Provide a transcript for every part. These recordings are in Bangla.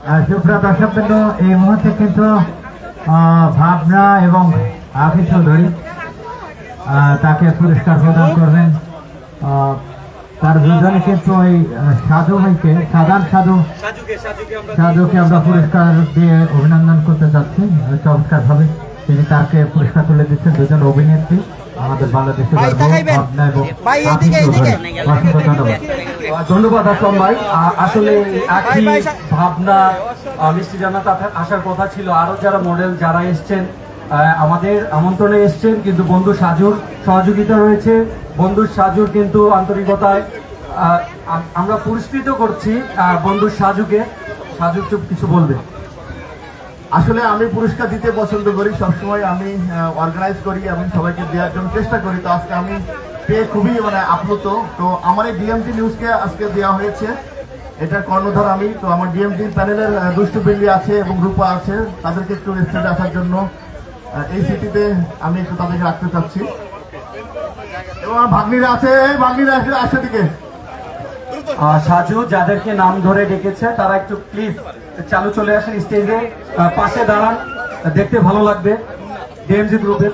সুপ্রিয় দর্শকবৃন্দ, এই মুহূর্তে কিন্তু ভাবনা এবং আখি চৌধুরী তাকে পুরস্কার প্রদান করবেন। তার দুজনে কিন্তু ওই সাধু ভাইকে সাধুকে আমরা পুরস্কার দিয়ে অভিনন্দন করতে যাচ্ছি। চমৎকার ভাবে তিনি তাকে পুরস্কার তুলে দিচ্ছেন। দুজন অভিনেত্রী আমাদের বাংলাদেশের ধন্যবাদ আসলাম ভাই। আসলে আখি, ভাবনা, মিষ্টি জান্নাত আসার কথা ছিল, আরো যারা মডেল যারা এসছেন আমাদের আমন্ত্রণে এসছেন, কিন্তু বন্ধু সাজুর সহযোগিতা রয়েছে। বন্ধু সাজুর কিন্তু আন্তরিকতায় আমরা পুরস্কৃত করছি বন্ধু সাজুকে। সাজু কিছু বলবে? আসলে আমি পুরস্কার দিতে পছন্দ করি, সবসময় আমি অর্গানাইজ করি এবং সবাইকে দেওয়ার জন্য চেষ্টা করি। তো আজকে আমি পেয়ে খুবই আপ্লুত। তো আমার এই ডিএমটি নিউজকে আজকে দেওয়া হয়েছে, এটার কর্ণধার আমি। তো আমার ডিএমটি প্যানেলের দুষ্টু বিল্লি আছে এবং রূপা আছে, তাদেরকে একটু স্টেজে আসার জন্য এই সিটিতে আমি একটু তাদেরকে রাখতে চাচ্ছি। এবং আমার ভাগ্নিরা আছে, ভাগ্নিরা আসে দিকে। সাজু যাদেরকে নাম ধরে ডেকেছে তারা একটু প্লিজ চালু চলে আসেন স্টেজে, পাশে দাঁড়ান, দেখতে ভালো লাগবে। ডিএমজি গ্রুপের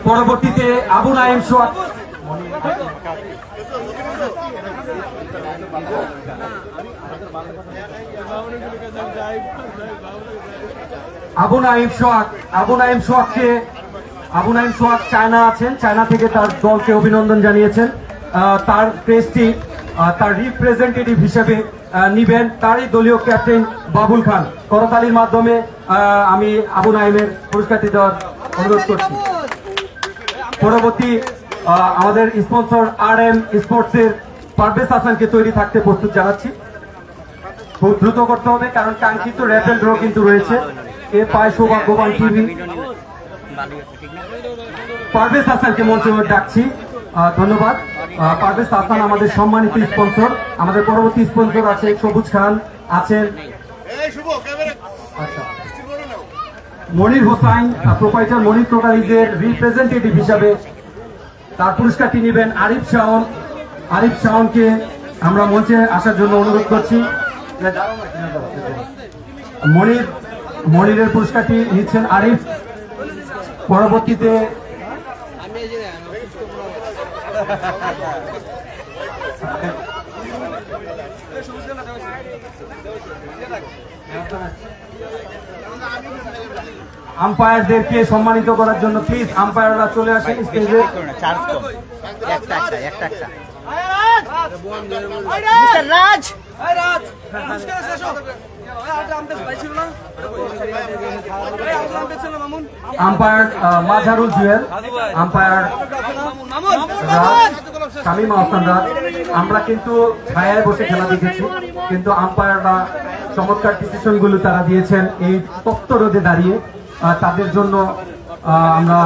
পরবর্তীতে আবু নাইম সোহাগ, আবু নাইম সোহাগ চায়না আছেন, চায়না থেকে তার দলকে অভিনন্দন জানিয়েছেন। তার প্রেসটি তার রিপ্রেজেন্টেটিভ হিসেবে নিবেন তারই দলীয় ক্যাপ্টেন বাবুল খান। করতালির মাধ্যমে আমি আবু নাইমের পুরস্কারটি দেওয়ার অনুরোধ করছি। পরবর্তী আমাদের স্পন্সর RM স্পোর্টসের পারভেজ হাসানকে তৈরি থাকতে প্রস্তুত জানাচ্ছি। খুব দ্রুত করতে হবে কারণ কাঙ্ক্ষিত র্যাপিড ড্র কিন্তু রয়েছে। এ পায় সৌভাগ্যবান টিভি। পারভেজ হাসানকে মঞ্চে ডাকছি। ধন্যবাদ। পারভেজ হাসান আমাদের সম্মানিত স্পন্সর। আমাদের পরবর্তী স্পন্সর আছে সবুজ খান আছেন, মনির হোসাইন প্রোপাইটার মনির টোটালিজের রিপ্রেজেন্টেটিভ হিসাবে তার পুরস্কারটি নেবেন আরিফ শাওনকে আমরা মঞ্চে আসার জন্য অনুরোধ করছি। মনিরের পুরস্কারটি নিচ্ছেন আরিফ। পরবর্তীতে আম্পায়ারদেরকে সম্মানিত করার জন্য প্লিজ আম্পায়াররা চলে আসেন স্টেজে। আম্পায়ার মাঝারুল জুয়েল, আম্পায়ার শামীম আহসান রাজ। আমরা কিন্তু ছায়ায় বসে খেলা দেখেছি, কিন্তু আম্পায়াররা চমৎকার ডিসিশন গুলো তারা দিয়েছেন এই তপ্ত রোদে দাঁড়িয়ে। তাদের জন্য আমরা